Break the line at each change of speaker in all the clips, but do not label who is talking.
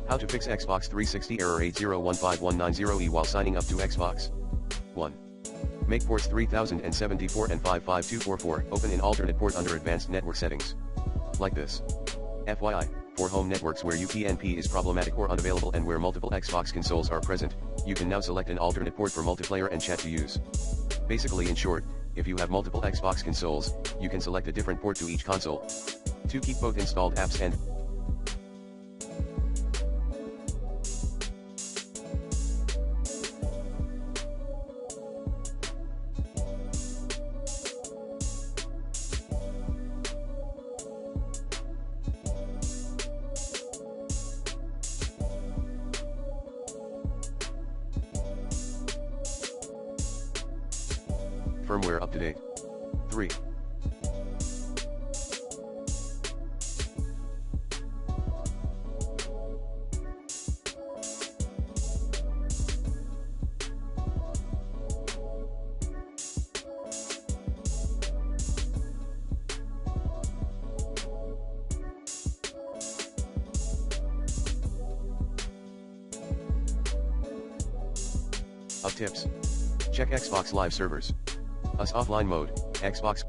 How to fix Xbox 360 error 8015190E while signing up to Xbox. 1. Make ports 3074 and 55244 open in alternate port under advanced network settings. Like this. FYI, for home networks where UPnP is problematic or unavailable and where multiple Xbox consoles are present, you can now select an alternate port for multiplayer and chat to use. Basically, in short, if you have multiple Xbox consoles, you can select a different port to each console. 2. Keep both installed apps and firmware up to date. 3. Up tips. Check Xbox Live servers. US offline mode, Xbox.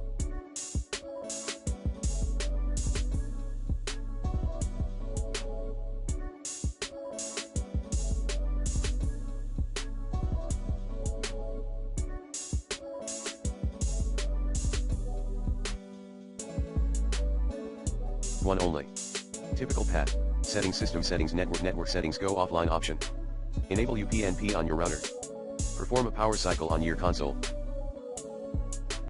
One only. Typical path. Settings, system settings, network settings, go offline option. Enable UPnP on your router. Perform a power cycle on your console.